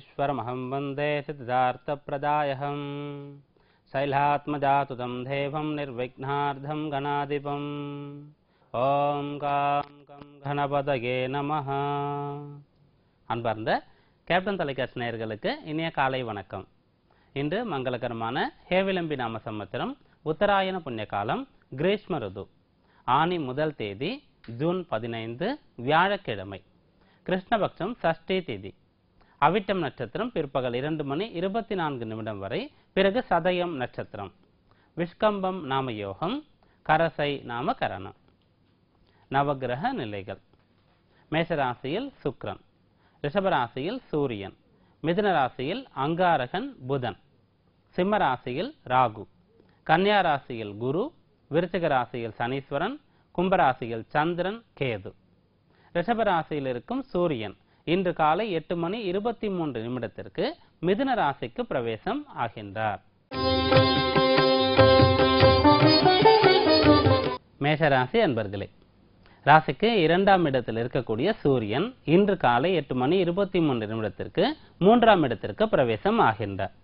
ईश्वरमहं वन्दे सिद्धार्थप्रदायहम् शैलात्मजातुतं देवं निर्विघ्नार्धं गणाधिपम् ஓம் com come கணபதயே நமஹ. அன்பார்ந்த கேப்டன் தொலைக்காட்சி நேயர்களுக்கு இனிய காலை வணக்கம். இன்று மங்களகரமான ஹேவிளம்பி நாம சம்பத்திரம் உத்தராயண புண்ணிய காலம் கிரீஷ்ம ருது ஆனி முதல் தேதி ஜூன் 15 வியாழக்கிழமை, கிருஷ்ணபக்ஷம் சஷ்டி தேதி, அவிட்டம் நட்சத்திரம் பிற்பகல் 2:24 வரை, பிறகு சதயம் நட்சத்திரம், விஷ்கம்பம் நாம யோகம், கரசை நாம கரணம். நவகிரக நிலைகள்: மேஷராசியில் சுக்கிரன், ரிஷபராசியில் சூரியன், மிதுன ராசியில் அங்காரகன் புதன், சிம்ம ராசியில் ராகு, கன்னியா ராசியில் குரு, விருச்சிக ராசியில் சனீஸ்வரன், கும்பராசியில் சந்திரன் கேது. ரிஷபராசியில் இருக்கும் சூரியன் இன்று காலை 8:23 மிதுன ராசிக்கு பிரவேசம் ஆகின்றார். மேஷராசி அன்பர்களே, ராசிக்கு 2ஆம் இடத்தில் இருக்கக்கூடிய சூரியன் இன்று காலை 8:23 3ஆம் இடத்திற்கு பிரவேசம் ஆகின்றார்.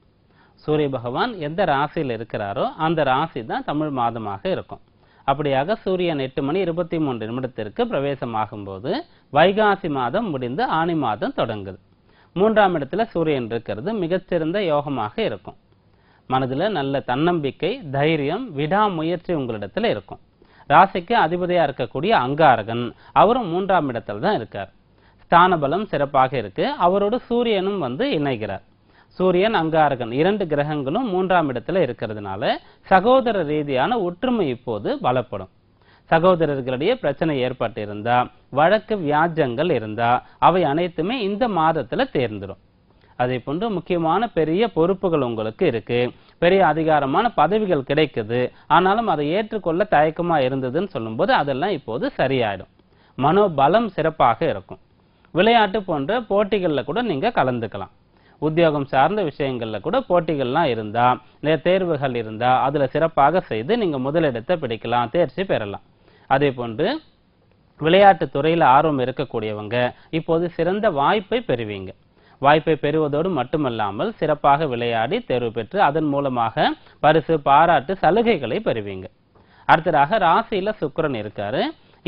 சூரிய பகவான் எந்த ராசியில் இருக்கிறாரோ அந்த ராசி தான் தமிழ் மாதமாக இருக்கும். அப்படியாக சூரியன் 8:23 பிரவேசம் ஆகும்போது வைகாசி மாதம் முடிந்து ஆனி மாதம் தொடங்குது. 3ஆம் இடத்துல சூரியன் இருக்கிறது மிகச்சிறந்த யோகமாக இருக்கும். மனதில் நல்ல தன்னம்பிக்கை, தைரியம், விடாமுயற்சி உங்களிடத்துல இருக்கும். ராசிக்கு அதிபதியா இருக்கக்கூடிய அங்காரகன் அவரும் 3ஆம் இடத்துல தான் இருக்கார். ஸ்தான பலம் சிறப்பாக இருக்கு. அவரோடு சூரியனும் இணைகிறார். சூரியன் அங்காரகன் 2 கிரகங்களும் 3ஆம் இடத்துல இருக்கிறதுனால சகோதர ரீதியான ஒற்றுமை இப்போது பலப்படும். சகோதரர்களிடையே பிரச்சனை ஏற்பட்டு இருந்தா, வழக்கு வியாஜங்கள் இருந்தா அவை அனைத்துமே இந்த மாதத்துல தேர்ந்துடும். அதே போன்று முக்கியமான பெரிய பொறுப்புகள் உங்களுக்கு இருக்கு, பெரிய அதிகாரமான பதவிகள் கிடைக்குது, ஆனாலும் அதை ஏற்றுக்கொள்ள தயக்கமா இருந்ததுன்னு சொல்லும்போது அதெல்லாம் இப்போது சரியாயிடும். மனோபலம் சிறப்பாக இருக்கும். விளையாட்டு போன்ற போட்டிகள்ல கூட நீங்க கலந்துக்கலாம். உத்தியோகம் சார்ந்த விஷயங்கள்ல கூட போட்டிகள்லாம் இருந்தா, தேர்வுகள் இருந்தா அதுல சிறப்பாக செய்து நீங்க முதலிடத்தை பிடிக்கலாம், தேர்ச்சி பெறலாம். அதே போன்று விளையாட்டு துறையில ஆர்வம் இருக்கக்கூடியவங்க இப்போது சிறந்த வாய்ப்பை பெறுவீங்க. வாய்ப்பை பெறுவதோடு மட்டுமல்லாமல் சிறப்பாக விளையாடி தேர்வு பெற்று அதன் மூலமாக பரிசு, பாராட்டு, சலுகைகளை பெறுவீங்க. அடுத்ததாக ராசியில சுக்கிரன் இருக்காரு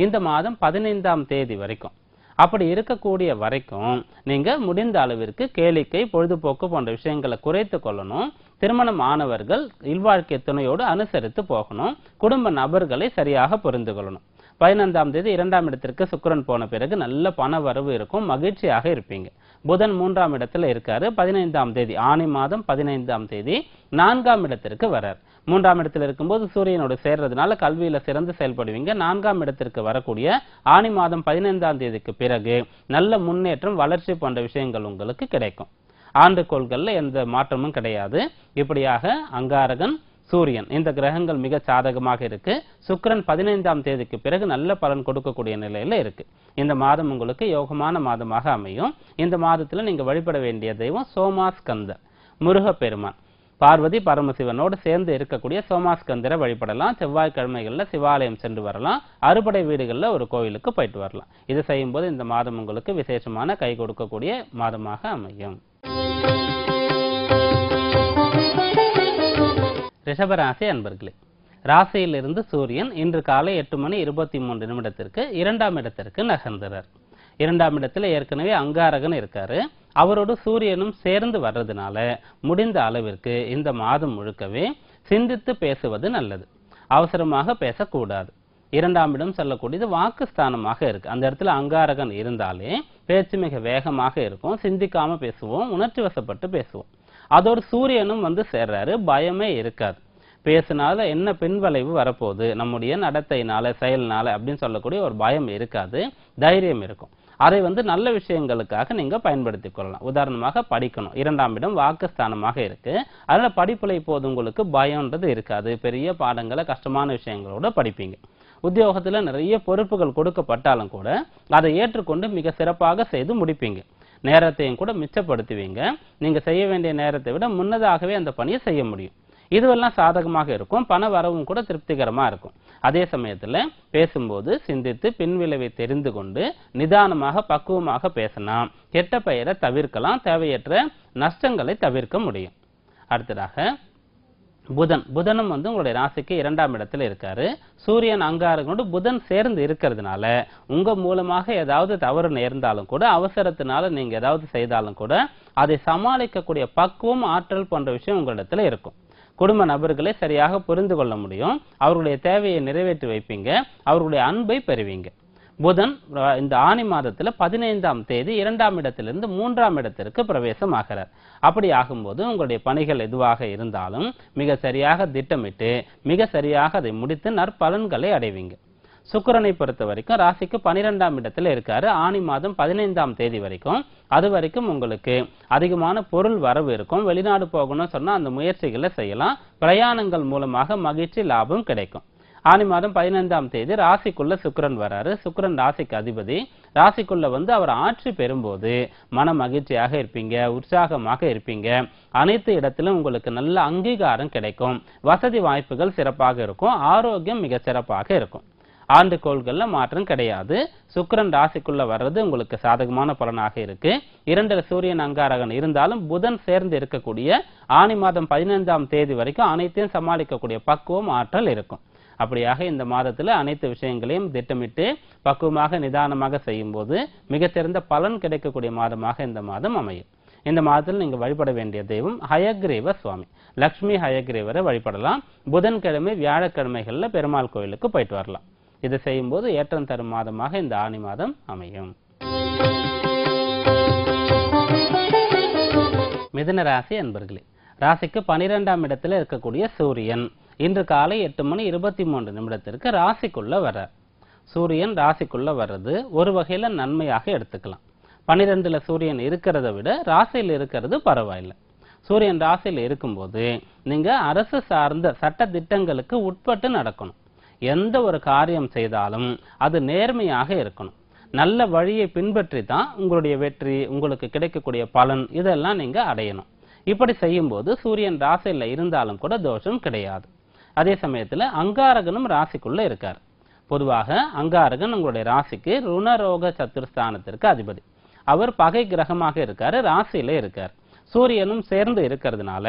இந்த மாதம் 15ஆம் தேதி வரைக்கும். அப்படி இருக்கக்கூடிய வரைக்கும் நீங்க முடிந்த அளவிற்கு கேளிக்கை, பொழுதுபோக்கு போன்ற விஷயங்களை குறைத்து கொள்ளணும். திருமணம் ஆனவர்கள் இல்வாழ்க்கை துணையோடு அனுசரித்து போகணும். குடும்ப நபர்களை சரியாக புரிந்து கொள்ளணும். 15ஆம் தேதி 2ஆம் இடத்திற்கு சுக்கிரன் போன பிறகு நல்ல பண வரவு இருக்கும், மகிழ்ச்சியாக இருப்பீங்க. புதன் 3ஆம் இடத்துல இருக்காரு. 15ஆம் தேதி ஆனி மாதம் 15ஆம் தேதி 4ஆம் இடத்திற்கு வரார். 3ஆம் இடத்துல இருக்கும்போது சூரியனோடு சேர்றதுனால கல்வியில சிறந்து செயல்படுவீங்க. 4ஆம் இடத்திற்கு வரக்கூடிய ஆனி மாதம் 15ஆம் தேதிக்கு பிறகு நல்ல முன்னேற்றம், வளர்ச்சி போன்ற விஷயங்கள் உங்களுக்கு கிடைக்கும். ஆண்டுகோள்கள்ல எந்த மாற்றமும் கிடையாது. இப்படியாக அங்காரகன், சூரியன் இந்த கிரகங்கள் மிக சாதகமாக இருக்கு. சுக்கிரன் 15ஆம் தேதிக்கு பிறகு நல்ல பலன் கொடுக்கக்கூடிய நிலையில இருக்கு. இந்த மாதம் உங்களுக்கு யோகமான மாதமாக அமையும். இந்த மாதத்துல நீங்க வழிபட வேண்டிய தெய்வம் சோமாஸ்கந்தர், முருகப்பெருமான். பார்வதி பரமசிவனோடு சேர்ந்து இருக்கக்கூடிய சோமாஸ்கந்தரை வழிபடலாம். செவ்வாய்க்கிழமைகள்ல சிவாலயம் சென்று வரலாம். அறுபடை வீடுகள்ல ஒரு கோயிலுக்கு போயிட்டு வரலாம். இது செய்யும் போது இந்த மாதம் உங்களுக்கு விசேஷமான கை கொடுக்கக்கூடிய மாதமாக அமையும். ரிஷபராசி அன்பர்களே, ராசியிலிருந்து சூரியன் இன்று காலை 8:23 2ஆம் இடத்திற்கு நகர்ந்தார். 2ஆம் இடத்துல ஏற்கனவே அங்காரகன் இருக்காரு. அவரோடு சூரியனும் சேர்ந்து வர்றதுனால முடிந்த அளவிற்கு இந்த மாதம் முழுக்கவே சிந்தித்து பேசுவது நல்லது. அவசரமாக பேசக்கூடாது. 2ஆம் இடம் சொல்லக்கூடியது வாக்குஸ்தானமாக இருக்கு. அந்த இடத்துல அங்காரகன் இருந்தாலே பேச்சு மிக வேகமாக இருக்கும். சிந்திக்காம பேசுவோம், உணர்ச்சி வசப்பட்டு பேசுவோம். அதோடு சூரியனும் சேர்றாரு, பயமே இருக்காது. பேசினால என்ன பின்வளைவு வரப்போகுது, நம்முடைய நடத்தையினால, செயல்னால அப்படின்னு சொல்லக்கூடிய ஒரு பயம் இருக்காது, தைரியம் இருக்கும். அதை நல்ல விஷயங்களுக்காக நீங்க பயன்படுத்திக் கொள்ளலாம். உதாரணமாக படிக்கணும். 2ஆம் இடம் வாக்குஸ்தானமாக இருக்கு. அதனால படிப்புல இப்போது உங்களுக்கு பயம்ன்றது இருக்காது. பெரிய பாடங்களை, கஷ்டமான விஷயங்களோட படிப்பீங்க. உத்தியோகத்துல நிறைய பொறுப்புகள் கொடுக்கப்பட்டாலும் கூட அதை ஏற்றுக்கொண்டு மிக சிறப்பாக செய்து முடிப்பீங்க. நேரத்தையும் கூட மிச்சப்படுத்துவீங்க. நீங்க செய்ய வேண்டிய நேரத்தை விட முன்னதாகவே அந்த பணியை செய்ய முடியும். இதுவெல்லாம் சாதகமாக இருக்கும். பண வரவும் கூட திருப்திகரமா இருக்கும். அதே சமயத்துல பேசும்போது சிந்தித்து பின்விளைவை தெரிந்து கொண்டு நிதானமாக பக்குவமாக பேசலாம். கெட்ட பெயரை தவிர்க்கலாம். தேவையற்ற நஷ்டங்களை தவிர்க்க முடியும். அடுத்ததாக புதனும் உங்களுடைய ராசிக்கு 2ஆம் இடத்துல இருக்காரு. சூரியன் அங்காரகனோடு புதன் சேர்ந்து இருக்கிறதுனால உங்க மூலமாக ஏதாவது தவறு நேர்ந்தாலும் கூட, அவசரத்தினால நீங்க ஏதாவது செய்தாலும் கூட அதை சமாளிக்கக்கூடிய பக்குவம், ஆற்றல் போன்ற விஷயம் உங்களிடத்துல இருக்கும். குடும்ப நபர்களை சரியாக புரிந்து கொள்ள முடியும். அவர்களுடைய தேவையை நிறைவேற்றி வைப்பீங்க. அவர்களுடைய அன்பை பெறுவீங்க. புதன் இந்த ஆனி மாதத்துல 15ஆம் தேதி 2ஆம் இடத்திலிருந்து 3ஆம் இடத்திற்கு பிரவேசம் ஆகிறார். அப்படி ஆகும்போது உங்களுடைய பணிகள் எதுவாக இருந்தாலும் மிக சரியாக திட்டமிட்டு மிக சரியாக அதை முடித்து நற்பலன்களை அடைவீங்க. சுக்கிரனை பொறுத்த வரைக்கும் ராசிக்கு 12ஆம் இடத்துல இருக்காரு. ஆனி மாதம் 15ஆம் தேதி வரைக்கும். அது வரைக்கும் உங்களுக்கு அதிகமான பொருள் வரவு இருக்கும். வெளிநாடு போகணும்னு சொன்னா அந்த முயற்சிகளை செய்யலாம். பிரயாணங்கள் மூலமாக மகிழ்ச்சி, லாபம் கிடைக்கும். ஆனி மாதம் 15ஆம் தேதி ராசிக்குள்ள சுக்கிரன் வராரு. சுக்கிரன் ராசிக்கு அதிபதி. ராசிக்குள்ள அவர் ஆட்சி பெறும்போது மன மகிழ்ச்சியாக இருப்பீங்க, உற்சாகமாக இருப்பீங்க. அனைத்து இடத்திலும் உங்களுக்கு நல்ல அங்கீகாரம் கிடைக்கும். வசதி வாய்ப்புகள் சிறப்பாக இருக்கும். ஆரோக்கியம் மிக சிறப்பாக இருக்கும். ஆண்டுகோள்கள்ல மாற்றம் கிடையாது. சுக்கிரன் ராசிக்குள்ள வர்றது உங்களுக்கு சாதகமான பலனாக இருக்கு. 2 சூரியன் அங்காரகன் இருந்தாலும் புதன் சேர்ந்து இருக்கக்கூடிய ஆனி மாதம் 15ஆம் தேதி வரைக்கும் அனைத்தையும் சமாளிக்கக்கூடிய பக்குவம், ஆற்றல் இருக்கும். அப்படியாக இந்த மாதத்துல அனைத்து விஷயங்களையும் திட்டமிட்டு பக்குவமாக நிதானமாக செய்யும் போது மிகச்சிறந்த பலன் கிடைக்கக்கூடிய மாதமாக இந்த மாதம் அமையும். இந்த மாதத்தில் நீங்க வழிபட வேண்டிய தெய்வம் ஹயக்ரீவ சுவாமி. லட்சுமி ஹயக்ரீவரை வழிபடலாம். புதன்கிழமை, வியாழக்கிழமைகள்ல பெருமாள் கோயிலுக்கு போயிட்டு வரலாம். இதை செய்யும் போது ஏற்றம் தரும் மாதமாக இந்த ஆனி மாதம் அமையும். மிதுன ராசி அன்பர்களே, ராசிக்கு 12ஆம் இடத்துல இருக்கக்கூடிய சூரியன் இன்று காலை 8:23 ராசிக்குள்ள வர்றார். சூரியன் ராசிக்குள்ள வர்றது ஒரு வகையில நன்மையாக எடுத்துக்கலாம். 12ல சூரியன் இருக்கிறத விட ராசியில் இருக்கிறது பரவாயில்லை. சூரியன் ராசியில் இருக்கும்போது நீங்க அரசு சார்ந்த சட்ட திட்டங்களுக்கு உட்பட்டு நடக்கணும். எந்த ஒரு காரியம் செய்தாலும் அது நேர்மையாக இருக்கணும். நல்ல வழியை பின்பற்றி தான் உங்களுடைய வெற்றி, உங்களுக்கு கிடைக்கக்கூடிய பலன் இதெல்லாம் நீங்க அடையணும். இப்படி செய்யும் போது சூரியன் ராசியில இருந்தாலும் கூட தோஷம் கிடையாது. அதே சமயத்துல அங்காரகனும் ராசிக்குள்ள இருக்கார். பொதுவாக அங்காரகன் உங்களுடைய ராசிக்கு ருணரோக சத்துருஸ்தானத்திற்கு அதிபதி. அவர் பகை கிரகமாக இருக்காரு, ராசியில இருக்கார். சூரியனும் சேர்ந்து இருக்கிறதுனால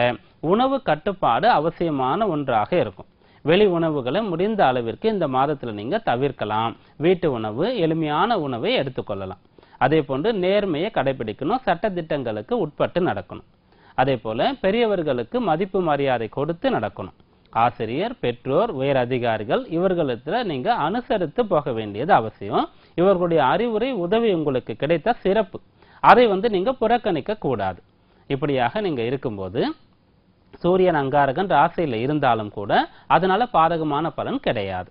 உணவு கட்டுப்பாடு அவசியமான ஒன்றாக இருக்கும். வெளி உணவுகளை முடிந்த அளவிற்கு இந்த மாதத்துல நீங்க தவிர்க்கலாம். வீட்டு உணவு, எளிமையான உணவை எடுத்துக்கொள்ளலாம். அதே போன்று நேர்மையை கடைபிடிக்கணும். சட்ட திட்டங்களுக்கு உட்பட்டு நடக்கணும். அதே போல பெரியவர்களுக்கு மதிப்பு மரியாதை கொடுத்து நடக்கணும். ஆசிரியர், பெற்றோர், உயர் அதிகாரிகள் இவர்களுக்கு நீங்க அனுசரித்து போக வேண்டியது அவசியம். இவர்களுடைய அறிவுரை, உதவி உங்களுக்கு கிடைத்த சிறப்பு. அதை நீங்க புறக்கணிக்க கூடாது. இப்படியாக நீங்க இருக்கும்போது சூரியன் அங்காரகன் ராசியில இருந்தாலும் கூட அதனால பாதகமான பலன் கிடையாது.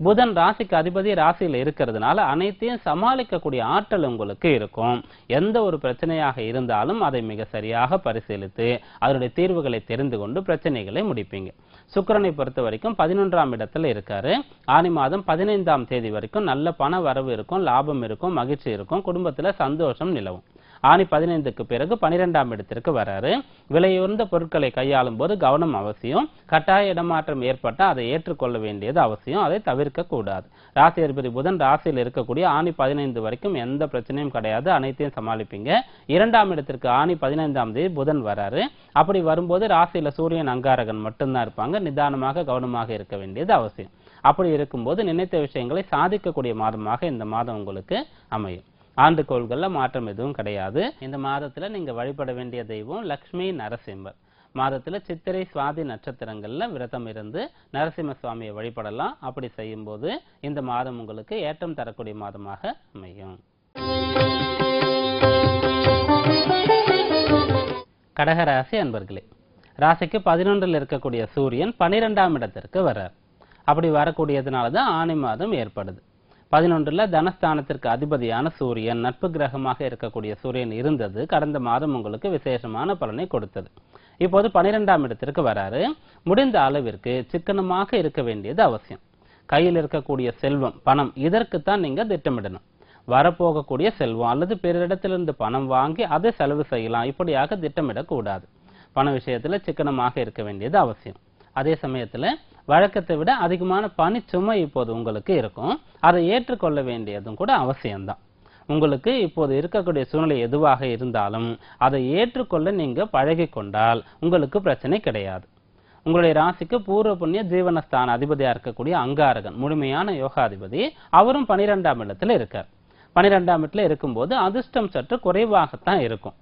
புதன் ராசிக்கு அதிபதி ராசியில இருக்கிறதுனால அனைத்தையும் சமாளிக்கக்கூடிய ஆற்றல் உங்களுக்கு இருக்கும். எந்த ஒரு பிரச்சனையாக இருந்தாலும் அதை மிக சரியாக பரிசீலித்து அதனுடைய தீர்வுகளை தெரிந்து கொண்டு பிரச்சனைகளை முடிப்பீங்க. சுக்கிரனை பொறுத்த வரைக்கும் 11ஆம் இடத்துல இருக்காரு. ஆனி மாதம் 15ஆம் தேதி வரைக்கும் நல்ல பண வரவு இருக்கும், லாபம் இருக்கும், மகிழ்ச்சி இருக்கும், குடும்பத்துல சந்தோஷம் நிலவும். ஆனி 15க்கு பிறகு 12ஆம் இடத்திற்கு வராரு. விலையுயர்ந்த பொருட்களை கையாளும் போது கவனம் அவசியம். கட்டாய இடமாற்றம் ஏற்பட்டால் அதை ஏற்றுக்கொள்ள வேண்டியது அவசியம். அதை தவிர்க்க கூடாது. ராசி அதிபதி புதன் ராசியில் இருக்கக்கூடிய ஆனி 15 வரைக்கும் எந்த பிரச்சனையும் கிடையாது. அனைத்தையும் சமாளிப்பீங்க. 2ஆம் இடத்திற்கு ஆனி 15ஆம் தேதி புதன் வராரு. அப்படி வரும்போது ராசியில சூரியன் அங்காரகன் மட்டும்தான் இருப்பாங்க. நிதானமாக கவனமாக இருக்க வேண்டியது அவசியம். அப்படி இருக்கும்போது நினைத்த விஷயங்களை சாதிக்கக்கூடிய மாதமாக இந்த மாதம் உங்களுக்கு அமையும். ஆண்டுகோள்கள்ல மாற்றம் எதுவும் கிடையாது. இந்த மாதத்துல நீங்க வழிபட வேண்டிய தெய்வம் லட்சுமி நரசிம்மர். மாதத்துல சித்திரை, சுவாதி நட்சத்திரங்கள்ல விரதம் இருந்து நரசிம்ம சுவாமியை வழிபடலாம். அப்படி செய்யும் போது இந்த மாதம் உங்களுக்கு ஏற்றம் தரக்கூடிய மாதமாக அமையும். கடகராசி அன்பர்களே, ராசிக்கு 11ல் இருக்கக்கூடிய சூரியன் 12ஆம் இடத்திற்கு வர்றார். அப்படி வரக்கூடியதுனாலதான் ஆனி மாதம் ஏற்படுது. 11ல தனஸ்தானத்திற்கு அதிபதியான சூரியன், நட்பு கிரகமாக இருக்கக்கூடிய சூரியன் இருந்தது கடந்த மாதம் உங்களுக்கு விசேஷமான பலனை கொடுத்தது. இப்போது 12ஆம் இடத்திற்கு வராரு. முடிந்த அளவிற்கு சிக்கனமாக இருக்க வேண்டியது அவசியம். கையில் இருக்கக்கூடிய செல்வம், பணம், இதற்குத்தான் நீங்க திட்டமிடணும். வரப்போகக்கூடிய செல்வம் அல்லது பிறரிடத்திலிருந்து பணம் வாங்கி அதை செலவு செய்யலாம், இப்படியாக திட்டமிடக்கூடாது. பண விஷயத்துல சிக்கனமாக இருக்க வேண்டியது அவசியம். அதே சமயத்துல வழக்கத்தை விட அதிகமான பணிச்சுமை இப்போது உங்களுக்கு இருக்கும். அதை ஏற்றுக்கொள்ள வேண்டியதும் கூட அவசியம்தான். உங்களுக்கு இப்போது இருக்கக்கூடிய சூழ்நிலை எதுவாக இருந்தாலும் அதை ஏற்றுக்கொள்ள நீங்க பழகி கொண்டால் உங்களுக்கு பிரச்சனை கிடையாது. உங்களுடைய ராசிக்கு பூர்வ புண்ணிய ஜீவனஸ்தான அதிபதியா இருக்கக்கூடிய அங்காரகன் முழுமையான யோகாதிபதி, அவரும் 12ஆம் இடத்துல இருக்கார். 12ஆம் இடத்துல இருக்கும்போது அதிர்ஷ்டம் சற்று குறைவாகத்தான் இருக்கும்.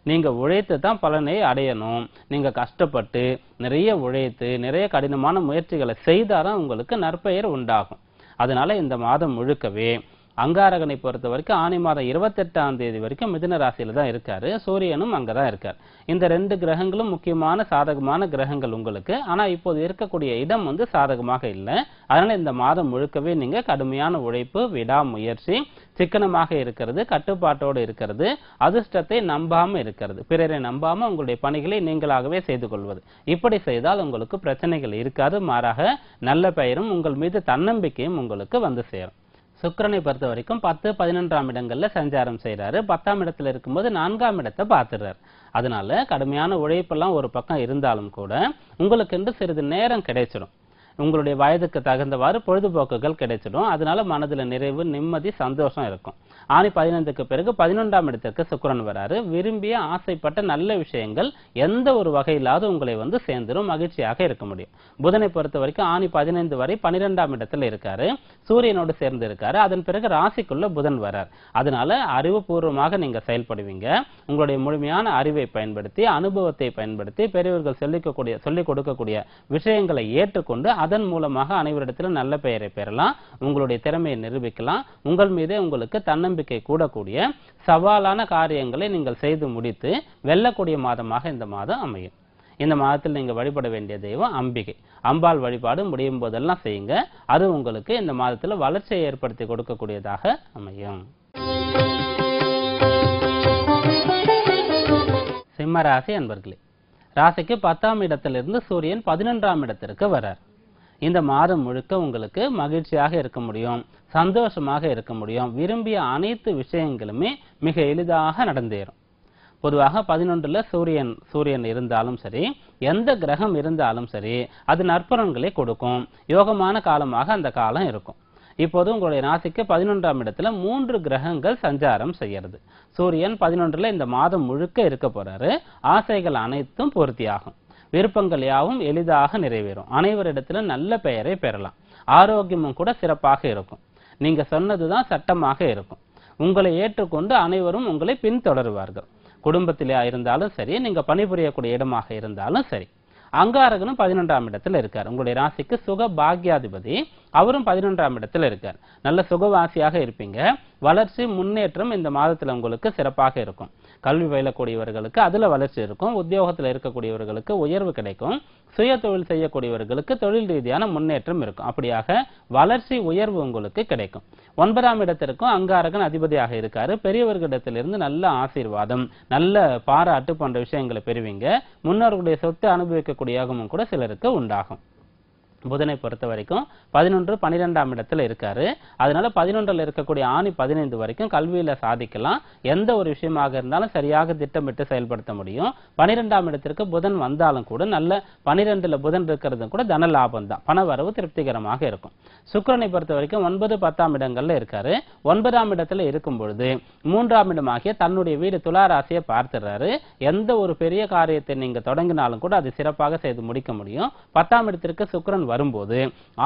நீங்க உழைத்து தான் பலனை அடையணும். நீங்க கஷ்டப்பட்டு நிறைய உழைத்து நிறைய கடினமான முயற்சிகளை செய்தாதான் உங்களுக்கு நற்பெயர் உண்டாகும். அதனால இந்த மாதம் முழுக்கவே அங்காரகனை பொறுத்த வரைக்கும் ஆனி மாதம் 28ஆம் தேதி வரைக்கும் மிதுன ராசியில தான் இருக்காரு. சூரியனும் அங்கதான் இருக்கார். இந்த 2 கிரகங்களும் முக்கியமான சாதகமான கிரகங்கள் உங்களுக்கு. ஆனா இப்போது இருக்கக்கூடிய இடம் சாதகமாக இல்லை. அதனால இந்த மாதம் முழுக்கவே நீங்க கடுமையான உழைப்பு, விடாமுயற்சி, சிக்கனமாக இருக்கிறது, கட்டுப்பாட்டோடு இருக்கிறது, அதிர்ஷ்டத்தை நம்பாம இருக்கிறது, பிறரை நம்பாம உங்களுடைய பணிகளை நீங்களாகவே செய்து கொள்வது, இப்படி செய்தால் உங்களுக்கு பிரச்சனைகள் இருக்காது. மாறாக நல்ல பெயரும் உங்கள் மீது தன்னம்பிக்கையும் உங்களுக்கு வந்து சேரும். சுக்கிரனை பொறுத்த வரைக்கும் 10, 11ஆம் இடங்கள்ல சஞ்சாரம் செய்யறாரு. 10ஆம் இடத்துல இருக்கும்போது 4ஆம் இடத்தை பார்த்துறாரு. அதனால கடுமையான உழைப்பெல்லாம் ஒரு பக்கம் இருந்தாலும் கூட உங்களுக்கு என்று சிறிது நேரம் கிடைச்சிடும். உங்களுடைய வயதுக்கு தகுந்தவாறு பொழுதுபோக்குகள் கிடைச்சிடும். அதனால மனதுல நிறைவு, நிம்மதி, சந்தோஷம் இருக்கும். ஆனி 15க்கு பிறகு 11ஆம் இடத்திற்கு சுக்கிரன் வராரு. விரும்பிய ஆசைப்பட்ட நல்ல விஷயங்கள் எந்த ஒரு வகையிலாவது உங்களை சேர்ந்துரும், மகிழ்ச்சியாக இருக்க முடியும். புதனை பொறுத்த வரைக்கும் ஆனி 15 வரை 12ஆம் இடத்துல இருக்காரு. சூரியனோடு சேர்ந்து இருக்காரு. அதன் பிறகு ராசிக்குள்ள புதன் வரார். அதனால அறிவுபூர்வமாக நீங்க செயல்படுவீங்க. உங்களுடைய முழுமையான அறிவை பயன்படுத்தி, அனுபவத்தை பயன்படுத்தி, பெரியவர்கள் சொல்லிக் கொடுக்கக்கூடிய விஷயங்களை ஏற்றுக்கொண்டு அதன் மூலமாக அனைவரிடத்திலும் நல்ல பெயரை பெறலாம். உங்களுடைய திறமையை நிரூபிக்கலாம். உங்கள் மீதே உங்களுக்கு தன்னம்பிக்கை கூடக்கூடிய சவாலான காரியங்களை நீங்கள் செய்து முடித்து வெல்லக்கூடிய மாதமாக இந்த மாதம் அமையும். இந்த மாதத்தில் நீங்க வழிபட வேண்டிய தெய்வம் அம்பிகை. அம்பாள் வழிபாடு முடியும் போதெல்லாம் செய்யுங்க. அது உங்களுக்கு இந்த மாதத்துல வளர்ச்சியை ஏற்படுத்தி கொடுக்கக்கூடியதாக அமையும். சிம்ம ராசி அன்பர்களே, ராசிக்கு 10ஆம் இடத்திலிருந்து சூரியன் 11ஆம் இடத்திற்கு வரார். இந்த மாதம் முழுக்க உங்களுக்கு மகிழ்ச்சியாக இருக்க முடியும், சந்தோஷமாக இருக்க முடியும். விரும்பிய அனைத்து விஷயங்களுமே மிக எளிதாக நடந்தேறும். பொதுவாக 11ல சூரியன் இருந்தாலும் சரி, எந்த கிரகம் இருந்தாலும் சரி, அது நற்பலன்களை கொடுக்கும். யோகமான காலமாக அந்த காலம் இருக்கும். இப்போது உங்களுடைய ராசிக்கு 11ஆம் இடத்துல 3 கிரகங்கள் சஞ்சாரம் செய்யறது. சூரியன் 11ல இந்த மாதம் முழுக்க இருக்க போறாரு. ஆசைகள் அனைத்தும் பூர்த்தியாகும். விருப்பங்கள் யாவும் எளிதாக நிறைவேறும். அனைவரிடத்திலும் நல்ல பெயரை பெறலாம். ஆரோக்கியமும் கூட சிறப்பாக இருக்கும். நீங்க சொன்னதுதான் சட்டமாக இருக்கும். உங்களை ஏற்றுக்கொண்டு அனைவரும் உங்களை பின்தொடருவார்கள். குடும்பத்திலே இருந்தாலும் சரி, நீங்க பணிபுரியக்கூடிய இடமாக இருந்தாலும் சரி. அங்காரகனும் 11ஆம் இடத்துல இருக்கார். உங்களுடைய ராசிக்கு சுக பாக்யாதிபதி, அவரும் 11ஆம் இடத்துல இருக்கார். நல்ல சுகவாசியாக இருப்பீங்க. வளர்ச்சி, முன்னேற்றம் இந்த மாதத்துல உங்களுக்கு சிறப்பாக இருக்கும். கல்வி பயிலக்கூடியவர்களுக்கு அதுல வளர்ச்சி இருக்கும். உத்தியோகத்துல இருக்கக்கூடியவர்களுக்கு உயர்வு கிடைக்கும். சுய தொழில் செய்யக்கூடியவர்களுக்கு தொழில் ரீதியான முன்னேற்றம் இருக்கும். அப்படியாக வளர்ச்சி, உயர்வு உங்களுக்கு கிடைக்கும். 9ஆம் இடத்திற்கும் அங்காரகன் அதிபதியாக இருக்காரு. பெரியவர்களிடத்திலிருந்து நல்ல ஆசீர்வாதம், நல்ல பாராட்டு போன்ற விஷயங்களை பெறுவீங்க. முன்னோர்களுடைய சொத்து அனுபவிக்கக்கூடிய யோகமும் கூட சிலருக்கு உண்டாகும். புதனை பொறுத்த வரைக்கும் 11, 12ஆம் இடத்துல இருக்காரு. அதனால 11ல இருக்கக்கூடிய ஆனி 15 வரைக்கும் கல்வியில சாதிக்கலாம். எந்த ஒரு விஷயமாக இருந்தாலும் சரியாக திட்டமிட்டு செயல்படுத்த முடியும். 12ஆம் இடத்திற்கு புதன் வந்தாலும் கூட நல்ல 12ல புதன் இருக்கிறது கூட தன லாபம் தான். பண வரவு திருப்திகரமாக இருக்கும். சுக்கிரனை பொறுத்த வரைக்கும் 9, 10ஆம் இடங்கள்ல இருக்காரு. 9ஆம் இடத்துல இருக்கும் பொழுது 3ஆம் இடமாகிய தன்னுடைய வீடு துலா ராசியை பார்த்துறாரு. எந்த ஒரு பெரிய காரியத்தை நீங்க தொடங்கினாலும் கூட அது சிறப்பாக செய்து முடிக்க முடியும். 10ஆம் இடத்திற்கு சுக்கிரன் வரும்போது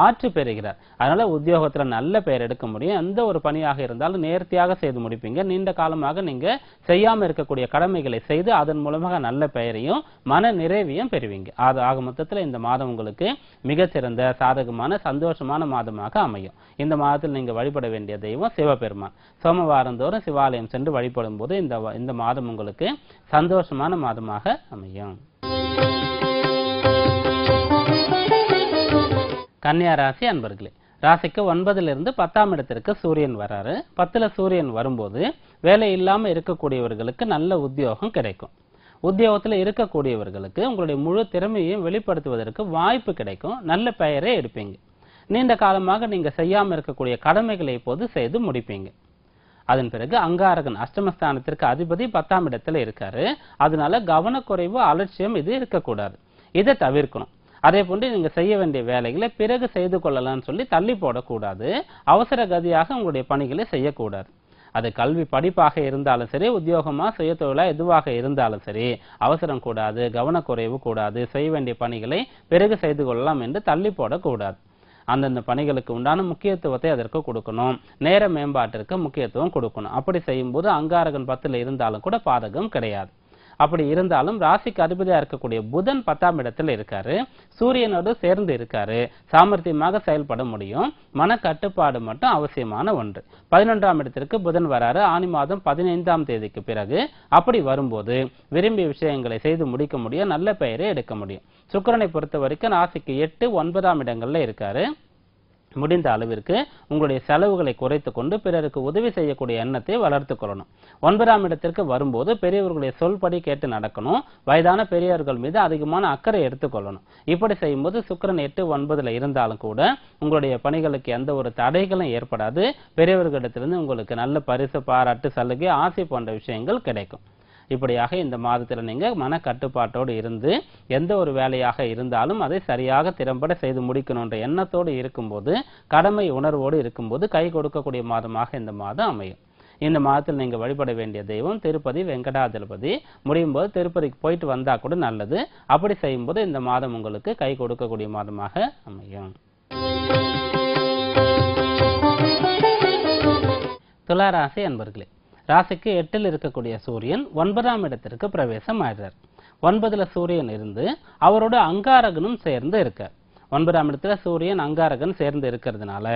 ஆட்சி பெறுகிறார். அதனால உத்தியோகத்துல நல்ல பெயர் எடுக்க முடியும். எந்த ஒரு பணியாக இருந்தாலும் நேர்த்தியாக செய்து முடிப்பீங்க. நீண்ட காலமாக நீங்க செய்யாம இருக்கக்கூடிய கடமைகளை செய்து அதன் மூலமாக நல்ல பெயரையும் மன நிறைவையும் பெறுவீங்க. அது ஆக மொத்தத்துல இந்த மாதம் உங்களுக்கு மிகச்சிறந்த சாதகமான சந்தோஷமான மாதமாக அமையும். இந்த மாதத்தில் நீங்க வழிபட வேண்டிய தெய்வம் சிவபெருமான். சோமவாரந்தோறும் சிவாலயம் சென்று வழிபடும் போது இந்த மாதம் உங்களுக்கு சந்தோஷமான மாதமாக அமையும். கன்னியா ராசி அன்பர்களே, ராசிக்கு 9லிருந்து 10ஆம் இடத்திற்கு சூரியன் வராரு. 10ல சூரியன் வரும்போது வேலை இல்லாம இருக்கக்கூடியவர்களுக்கு நல்ல உத்தியோகம் கிடைக்கும். உத்தியோகத்துல இருக்கக்கூடியவர்களுக்கு உங்களுடைய முழு திறமையையும் வெளிப்படுத்துவதற்கு வாய்ப்பு கிடைக்கும். நல்ல பெயரை எடுப்பீங்க. நீண்ட காலமாக நீங்க செய்யாம இருக்கக்கூடிய கடமைகளை இப்போது செய்து முடிப்பீங்க. அதன் பிறகு அங்காரகன் அஷ்டமஸ்தானத்திற்கு அதிபதி 10ஆம் இடத்துல இருக்காரு. அதனால கவனக்குறைவு, அலட்சியம் இது இருக்கக்கூடாது. இதை தவிர்க்கணும். அதே போன்று நீங்க செய்ய வேண்டிய வேலைகளை பிறகு செய்து கொள்ளலாம்னு சொல்லி தள்ளி போடக்கூடாது. அவசர கதியாக உங்களுடைய பணிகளை செய்யக்கூடாது. அது கல்வி படிப்பாக இருந்தாலும் சரி, உத்தியோகமா சுயதொழிலா எதுவாக இருந்தாலும் சரி, அவசரம் கூடாது, கவனக்குறைவு கூடாது. செய்ய வேண்டிய பணிகளை பிறகு செய்து கொள்ளலாம் என்று தள்ளி போடக்கூடாது. அந்தந்த பணிகளுக்கு உண்டான முக்கியத்துவத்தை அதற்கு கொடுக்கணும். நேர மேம்பாட்டிற்கு முக்கியத்துவம் கொடுக்கணும். அப்படி செய்யும்போது அங்காரகன் 10ல் இருந்தாலும் கூட பாதகம் கிடையாது. அப்படி இருந்தாலும் ராசிக்கு அதிபதியா இருக்கக்கூடிய புதன் 10ஆம் இடத்துல இருக்காரு, சூரியனோடு சேர்ந்து இருக்காரு, சாமர்த்தியமாக செயல்பட முடியும். மன கட்டுப்பாடு மட்டும் அவசியமான ஒன்று. 11ஆம் இடத்திற்கு புதன் வராரு ஆனி மாதம் 15ஆம் தேதிக்கு பிறகு. அப்படி வரும்போது விரும்பிய விஷயங்களை செய்து முடிக்க முடியும், நல்ல பெயரை எடுக்க முடியும். சுக்கிரனை பொறுத்த வரைக்கும் ராசிக்கு 8, 9ஆம் இடங்கள்ல இருக்காரு. முடிந்த அளவிற்கு உங்களுடைய செலவுகளை குறைத்து கொண்டு பிறருக்கு உதவி செய்யக்கூடிய எண்ணத்தை வளர்த்து கொள்ளணும். 9ஆம் இடத்திற்கு வரும்போது பெரியவர்களுடைய சொல்படி கேட்டு நடக்கணும். வயதான பெரியவர்கள் மீது அதிகமான அக்கறை எடுத்துக்கொள்ளணும். இப்படி செய்யும்போது சுக்கிரன் 8, 9ல் இருந்தாலும் கூட உங்களுடைய பணிகளுக்கு எந்த ஒரு தடைகளும் ஏற்படாது. பெரியவர்களிடத்திலிருந்து உங்களுக்கு நல்ல பரிசு, பாராட்டு, சலுகை, ஆசை போன்ற விஷயங்கள் கிடைக்கும். இப்படியாக இந்த மாதத்தில் நீங்க மன கட்டுப்பாட்டோடு இருந்து எந்த ஒரு வேலையாக இருந்தாலும் அதை சரியாக திறம்பட செய்து முடிக்கணும்ன்ற எண்ணத்தோடு இருக்கும்போது, கடமை உணர்வோடு இருக்கும்போது கை கொடுக்கக்கூடிய மாதமாக இந்த மாதம் அமையும். இந்த மாதத்தில் நீங்க வழிபட வேண்டிய தெய்வம் திருப்பதி வெங்கடாஜலபதி. முடியும் போது திருப்பதிக்கு போயிட்டு வந்தா கூட நல்லது. அப்படி செய்யும்போது இந்த மாதம் உங்களுக்கு கை கொடுக்கக்கூடிய மாதமாக அமையும். துலா ராசி அன்பர்களே, ராசிக்கு 8ல் இருக்கக்கூடிய சூரியன் 9ஆம் இடத்திற்கு பிரவேசம் ஆகிறார். 9ல் சூரியன் இருந்து அவரோட அங்காரகனும் சேர்ந்து இருக்கார். 9ஆம் இடத்துல சூரியன் அங்காரகன் சேர்ந்து இருக்கிறதுனால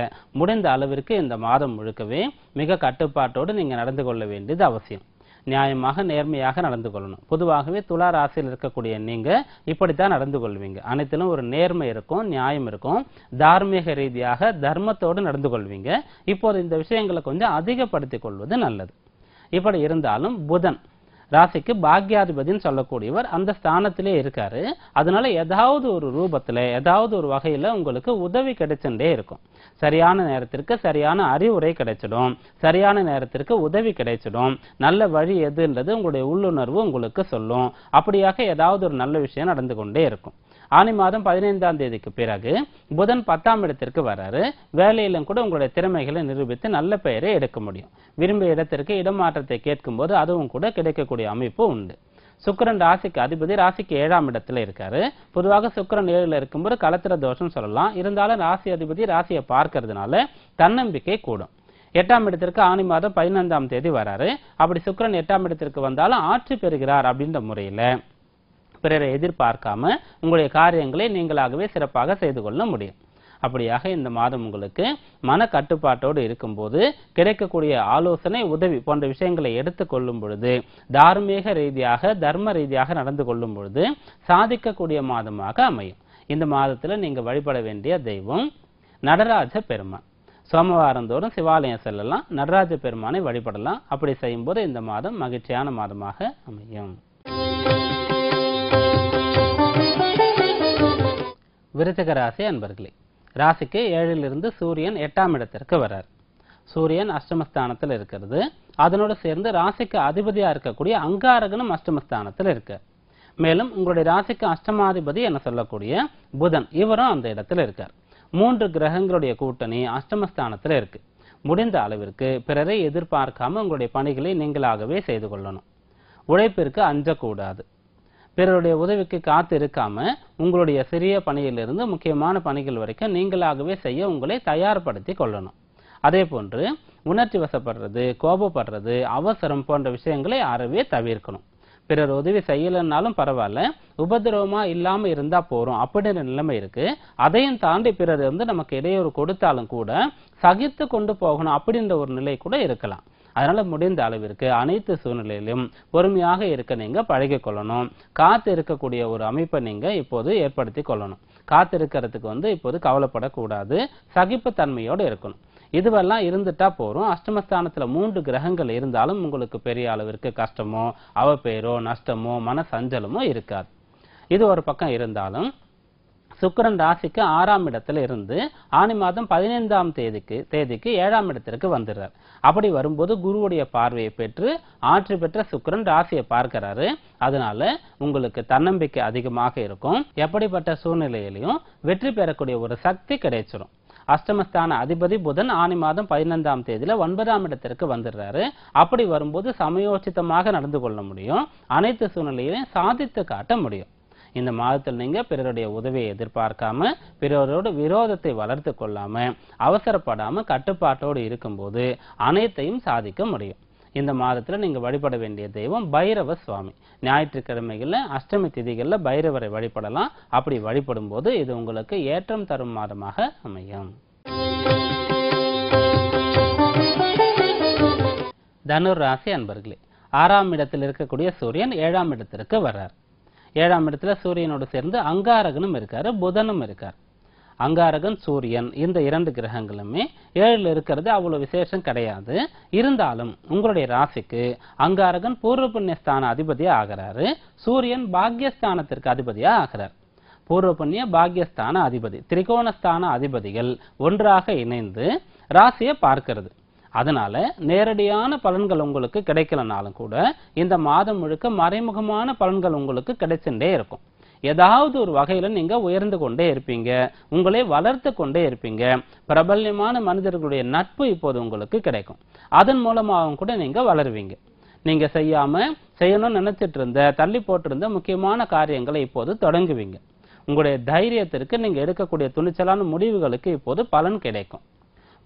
முடிந்த அளவிற்கு இந்த மாதம் முழுக்கவே மிக கட்டுப்பாட்டோடு நீங்க நடந்து கொள்ள வேண்டியது அவசியம். நியாயமாக நேர்மையாக நடந்து கொள்ளணும். பொதுவாகவே துலா ராசியில் இருக்கக்கூடிய நீங்க இப்படித்தான் நடந்து கொள்வீங்க. அனைத்திலும் ஒரு நேர்மை இருக்கும், நியாயம் இருக்கும், தார்மீக ரீதியாக தர்மத்தோடு நடந்து கொள்வீங்க. இப்போது இந்த விஷயங்களை கொஞ்சம் அதிகப்படுத்திக் கொள்வது நல்லது. இப்படி இருந்தாலும் புதன் ராசிக்கு பாக்யாதிபதினு சொல்லக்கூடியவர் அந்த ஸ்தானத்திலே இருக்காரு. அதனால ஏதாவது ஒரு ரூபத்துல ஏதாவது ஒரு வகையில உங்களுக்கு உதவி கிடைச்சுட்டே இருக்கும். சரியான நேரத்திற்கு சரியான அறிவுரை கிடைச்சிடும், சரியான நேரத்திற்கு உதவி கிடைச்சிடும். நல்ல வழி எதுன்றது உங்களுடைய உள்ளுணர்வு உங்களுக்கு சொல்லும். அப்படியாக ஏதாவது ஒரு நல்ல விஷயம் நடந்து கொண்டே இருக்கும். ஆனி மாதம் 15ஆம் தேதிக்கு பிறகு புதன் 10ஆம் இடத்திற்கு வராரு. வேலையிலும் கூட உங்களுடைய திறமைகளை நிரூபித்து நல்ல பெயரை எடுக்க முடியும். விரும்பிய இடத்திற்கு இடமாற்றத்தை கேட்கும் போது அதுவும் கூட கிடைக்கக்கூடிய அமைப்பு உண்டு. சுக்கிரன் ராசிக்கு அதிபதி, ராசிக்கு 7ஆம் இடத்துல இருக்காரு. பொதுவாக சுக்கிரன் 7ல் இருக்கும்போது கலத்திர தோஷம் சொல்லலாம். இருந்தாலும் ராசி அதிபதி ராசியை பார்க்கறதுனால தன்னம்பிக்கை கூடும். 8ஆம் இடத்திற்கு ஆனி மாதம் 15ஆம் தேதி வராரு. அப்படி சுக்கிரன் 8ஆம் இடத்திற்கு வந்தாலும் ஆட்சி பெறுகிறார் அப்படின்ற முறையில பிறரை எதிர்பார்க்காம உங்களுடைய காரியங்களை நீங்களாகவே சிறப்பாக செய்து கொள்ள முடியும். அப்படியாக இந்த மாதம் உங்களுக்கு மன கட்டுப்பாட்டோடு இருக்கும்போது கிடைக்கக்கூடிய ஆலோசனை, உதவி போன்ற விஷயங்களை எடுத்துக் கொள்ளும் பொழுது, தார்மீக ரீதியாக தர்ம ரீதியாக நடந்து கொள்ளும் பொழுது சாதிக்கக்கூடிய மாதமாக அமையும். இந்த மாதத்துல நீங்க வழிபட வேண்டிய தெய்வம் நடராஜ பெருமான். சோமவாரந்தோறும் சிவாலயம் செல்லலாம், நடராஜ பெருமானை வழிபடலாம். அப்படி செய்யும்போது இந்த மாதம் மகிழ்ச்சியான மாதமாக அமையும். விருச்சிக ராசி அன்பர்களே, ராசிக்கு 7ல் இருந்து சூரியன் 8ஆம் இடத்திற்கு வரார். சூரியன் அஷ்டமஸ்தானத்தில் இருக்கிறது. அதனோடு சேர்ந்து ராசிக்கு அதிபதியா இருக்கக்கூடிய அங்காரகனும் அஷ்டமஸ்தானத்தில் இருக்கு. மேலும் உங்களுடைய ராசிக்கு அஷ்டமாதிபதி என சொல்லக்கூடிய புதன், இவரும் அந்த இடத்துல இருக்கார். 3 கிரகங்களுடைய கூட்டணி அஷ்டமஸ்தானத்தில் இருக்கு. முடிந்த அளவிற்கு பிறரை எதிர்பார்க்காம உங்களுடைய பணிகளை நீங்களாகவே செய்து கொள்ளணும். உழைப்பிற்கு அஞ்சக்கூடாது. பிறருடைய உதவிக்கு காத்து இருக்காம உங்களுடைய சிறிய பணியிலிருந்து முக்கியமான பணிகள் வரைக்கும் நீங்களாகவே செய்ய உங்களை தயார்படுத்தி கொள்ளணும். அதே போன்று உணர்ச்சி வசப்படுறது, கோபப்படுறது, அவசரம் போன்ற விஷயங்களை அறவே தவிர்க்கணும். பிறர் உதவி செய்யலைன்னாலும் பரவாயில்ல, உபதிரவமா இல்லாம இருந்தா போறோம் அப்படின்ற நிலைமை இருக்கு. அதையும் தாண்டி பிறர் நமக்கு இடையூறு கொடுத்தாலும் கூட சகித்து கொண்டு போகணும் அப்படின்ற ஒரு நிலை கூட இருக்கலாம். அதனால முடிந்த அளவிற்கு அனைத்து சூழ்நிலையிலும் பொறுமையாக இருக்க நீங்க பழகிக் கொள்ளணும். காத்து இருக்கக்கூடிய ஒரு அமைப்பை நீங்க இப்போது ஏற்படுத்தி கொள்ளணும். காத்து இருக்கிறதுக்கு இப்போது கவலைப்படக்கூடாது, சகிப்புத்தன்மையோடு இருக்கணும். இதுவெல்லாம் இருந்துட்டா போறோம். அஷ்டமஸ்தானத்துல 3 கிரகங்கள் இருந்தாலும் உங்களுக்கு பெரிய அளவிற்கு கஷ்டமோ, அவப்பேரோ, நஷ்டமோ, மன சஞ்சலமோ இருக்காது. இது ஒரு பக்கம் இருந்தாலும் சுக்கிரன் ராசிக்கு 6ஆம் இடத்துல இருந்து ஆனி மாதம் 15ஆம் தேதிக்கு 7ஆம் இடத்திற்கு வந்துடுறார். அப்படி வரும்போது குருவுடைய பார்வையை பெற்று ஆட்சி பெற்ற சுக்கிரன் ராசியை பார்க்கிறாரு. அதனால உங்களுக்கு தன்னம்பிக்கை அதிகமாக இருக்கும். எப்படிப்பட்ட சூழ்நிலையிலையும் வெற்றி பெறக்கூடிய ஒரு சக்தி கிடைச்சிடும். அஷ்டமஸ்தான அதிபதி புதன் ஆனி மாதம் 15ஆம் தேதியில 9ஆம் இடத்திற்கு வந்துடுறாரு. அப்படி வரும்போது சமயோசிதமாக நடந்து கொள்ள முடியும். அனைத்து சூழ்நிலையிலையும் சாதித்து காட்ட முடியும். இந்த மாதத்தில் நீங்க பிறருடைய உதவியை எதிர்பார்க்காம, பிறரோட விரோதத்தை வளர்த்து கொள்ளாம, அவசரப்படாம கட்டுப்பாட்டோடு இருக்கும்போது அனைத்தையும் சாதிக்க முடியும். இந்த மாதத்துல நீங்க வழிபட வேண்டிய தெய்வம் பைரவ சுவாமி. ஞாயிற்றுக்கிழமைகள்ல அஷ்டமி திதிகள்ல பைரவரை வழிபடலாம். அப்படி வழிபடும் போது இது உங்களுக்கு ஏற்றம் தரும் மாதமாக அமையும். தனுர் ராசி அன்பர்களே, 6ஆம் இடத்தில் இருக்கக்கூடிய சூரியன் 7ஆம் இடத்திற்கு வர்றார். 7ஆம் இடத்துல சூரியனோடு சேர்ந்து அங்காரகனும் இருக்காரு, புதனும் இருக்கார். அங்காரகன் சூரியன் இந்த 2 கிரகங்களுமே 7ல் இருக்கிறது அவ்வளவு விசேஷம் கிடையாது. இருந்தாலும் உங்களுடைய ராசிக்கு அங்காரகன் பூர்வ புண்ணியஸ்தான அதிபதியா ஆகிறாரு, சூரியன் பாக்யஸ்தானத்திற்கு அதிபதியா ஆகிறார். பூர்வ புண்ணிய பாக்யஸ்தான அதிபதி, திரிகோணஸ்தான அதிபதிகள் ஒன்றாக இணைந்து ராசியை பார்க்கிறது. அதனால நேரடியான பலன்கள் உங்களுக்கு கிடைக்கலனாலும் கூட இந்த மாதம் முழுக்க மறைமுகமான பலன்கள் உங்களுக்கு கிடைச்சுட்டே இருக்கும். ஏதாவது ஒரு வகையில நீங்க உயர்ந்து கொண்டே இருப்பீங்க, உங்களை வளர்த்து கொண்டே இருப்பீங்க. பிரபல்யமான மனிதர்களுடைய நட்பு இப்போது உங்களுக்கு கிடைக்கும். அதன் மூலமாகவும் கூட நீங்க வளருவீங்க. நீங்க செய்யணும்னு நினைச்சிட்டு இருந்த, தள்ளி போட்டிருந்த முக்கியமான காரியங்களை இப்போது தொடங்குவீங்க. உங்களுடைய தைரியத்திற்கு நீங்க எடுக்கக்கூடிய துணிச்சலான முடிவுகளுக்கு இப்போது பலன் கிடைக்கும்.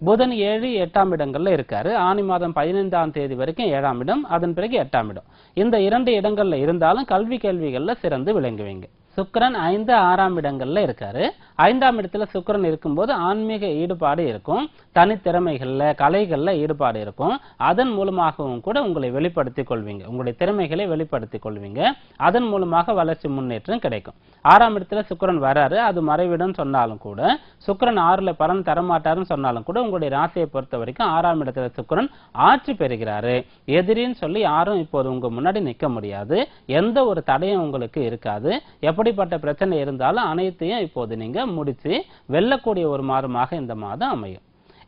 புதன் 7, 8ஆம் இடங்கள்ல இருக்காரு. ஆனி மாதம் 15ஆம் தேதி வரைக்கும் 7ஆம் இடம், அதன் பிறகு 8ஆம் இடம். இந்த 2 இடங்கள்ல இருந்தாலும் கல்வி கேள்விகள்ல சிறந்து விளங்குவீங்க. சுக்கிரன் 5, 6ஆம் இடங்கள்ல இருக்காரு. 5ஆம் இடத்துல சுக்கிரன் இருக்கும்போது ஆன்மீக ஈடுபாடு இருக்கும், தனித்திறமைகள்ல கலைகள்ல ஈடுபாடு இருக்கும். அதன் மூலமாகவும் கூட உங்களை வெளிப்படுத்திக் கொள்வீங்க, உங்களுடைய திறமைகளை வெளிப்படுத்திக் கொள்வீங்க. அதன் மூலமாக வளர்ச்சி முன்னேற்றம் கிடைக்கும். 6ஆம் இடத்துல சுக்கிரன் வராரு, அது மறைவிடம் சொன்னாலும் கூட, சுக்கிரன் 6ல பலன் தரமாட்டாருன்னு சொன்னாலும் கூட உங்களுடைய ராசியை பொறுத்த வரைக்கும் 6ஆம் இடத்துல சுக்கிரன் ஆட்சி பெறுகிறாரு. எதிரின்னு சொல்லி யாரும் இப்போது உங்க முன்னாடி நிக்க முடியாது. எந்த ஒரு தடையும் உங்களுக்கு இருக்காது. எப்படிப்பட்ட பிரச்சனை இருந்தாலும் அனைத்தையும் இப்போது நீங்க முடிச்சு வெல்லக்கூடிய ஒரு மாதமாக இந்த மாதம் அமையும்.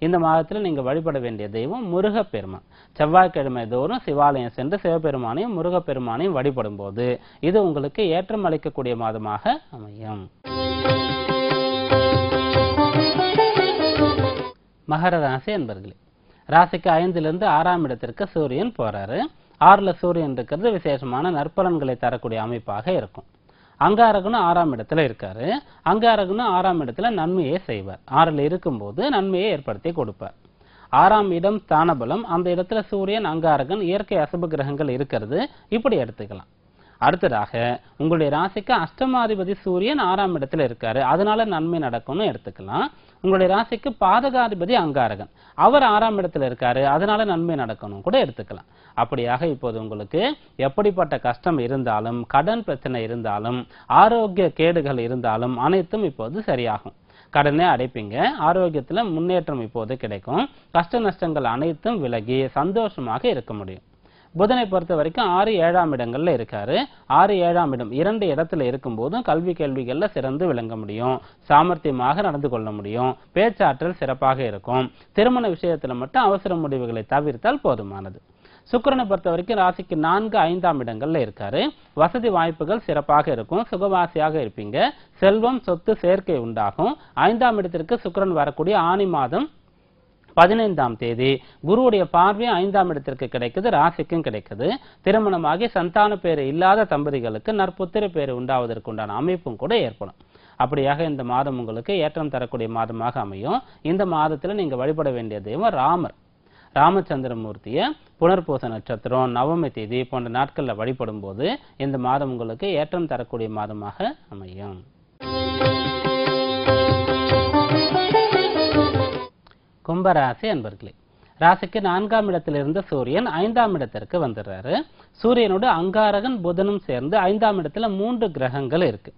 இந்த மாதத்துல நீங்க வழிபட வேண்டிய தெய்வம் முருகப்பெருமான். செவ்வாய்க்கிழமை தோறும் சிவாலயம் சென்று சிவபெருமானையும் முருகப்பெருமானையும் வழிபடும் போது இது உங்களுக்கு ஏற்றம் அளிக்கக்கூடிய மாதமாக அமையும். மகர ராசி அன்பர்களே, ராசிக்கு 5லிருந்து 6ஆம் இடத்திற்கு சூரியன் போறாரு. 6ல சூரியன் இருக்கிறது விசேஷமான நற்பலன்களை தரக்கூடிய அமைப்பாக இருக்கும். அங்காரகனும் 6ஆம் இடத்துல இருக்காரு. அங்காரகனும் 6ஆம் இடத்துல நன்மையை செய்வார். 6ல் இருக்கும்போது நன்மையை ஏற்படுத்தி கொடுப்பார். 6ஆம் இடம் ஸ்தானபலம், அந்த இடத்துல சூரியன் அங்காரகன் இயற்கை அசுப கிரகங்கள் இருக்கிறது, இப்படி எடுத்துக்கலாம். அடுத்ததாக உங்களுடைய ராசிக்கு அஷ்டமாதிபதி சூரியன் 6ஆம் இடத்துல இருக்காரு, அதனால நன்மை நடக்கும்னு எடுத்துக்கலாம். உங்களுடைய ராசிக்கு பாதகாதிபதி அங்காரகன், அவர் 6ஆம் இடத்துல இருக்காரு, அதனால நன்மை நடக்கணும் கூட எடுத்துக்கலாம். அப்படியாக இப்போது உங்களுக்கு எப்படிப்பட்ட கஷ்டம் இருந்தாலும், கடன் பிரச்சனை இருந்தாலும், ஆரோக்கிய கேடுகள் இருந்தாலும் அனைத்தும் இப்போது சரியாகும். கடனே அடைப்பீங்க, ஆரோக்கியத்துல முன்னேற்றம் இப்போது கிடைக்கும். கஷ்ட நஷ்டங்கள் அனைத்தும் விலகி சந்தோஷமாக இருக்க முடியும். புதனை பொறுத்த வரைக்கும் 6, 7ஆம் இடங்கள்ல இருக்காரு. 6, 7ஆம் இடம் 2 இடத்துல இருக்கும் போதும் கல்வி கேள்விகள்ல சிறந்து விளங்க முடியும், சாமர்த்தியமாக நடந்து கொள்ள முடியும், பேச்சாற்றல் சிறப்பாக இருக்கும். திருமண விஷயத்துல மட்டும் அவசர முடிவுகளை தவிர்த்தால் போதுமானது. சுக்கிரனை பொறுத்த வரைக்கும் ராசிக்கு 4, 5ஆம் இடங்கள்ல இருக்காரு. வசதி வாய்ப்புகள் சிறப்பாக இருக்கும், சுகவாசியாக இருப்பீங்க, செல்வம் சொத்து சேர்க்கை உண்டாகும். 5ஆம் இடத்திற்கு சுக்கிரன் வரக்கூடிய ஆனி மாதம் 15ஆம் தேதி குருவுடைய பார்வை 5ஆம் இடத்திற்கு கிடைக்குது, ராசிக்கும் கிடைக்குது. திருமணமாகி சந்தான பேரு இல்லாத தம்பதிகளுக்கு நற்புத்திர பேரு உண்டாவதற்கு உண்டான அமைப்பும் கூட ஏற்படும். அப்படியாக இந்த மாதம் உங்களுக்கு ஏற்றம் தரக்கூடிய மாதமாக அமையும். இந்த மாதத்துல நீங்க வழிபட வேண்டிய தெய்வம் ராமர். ராமச்சந்திரமூர்த்திய புனர்பூச நட்சத்திரம், நவமி தேதி போன்ற நாட்கள்ல வழிபடும் போது இந்த மாதம் உங்களுக்கு ஏற்றம் தரக்கூடிய மாதமாக அமையும். கும்பராசி அன்பர்களே, ராசிக்கு 4ஆம் இடத்திலிருந்து சூரியன் 5ஆம் இடத்திற்கு வந்துடுறாரு. சூரியனோடு அங்காரகன் புதனும் சேர்ந்து 5ஆம் இடத்துல 3 கிரகங்கள் இருக்கு.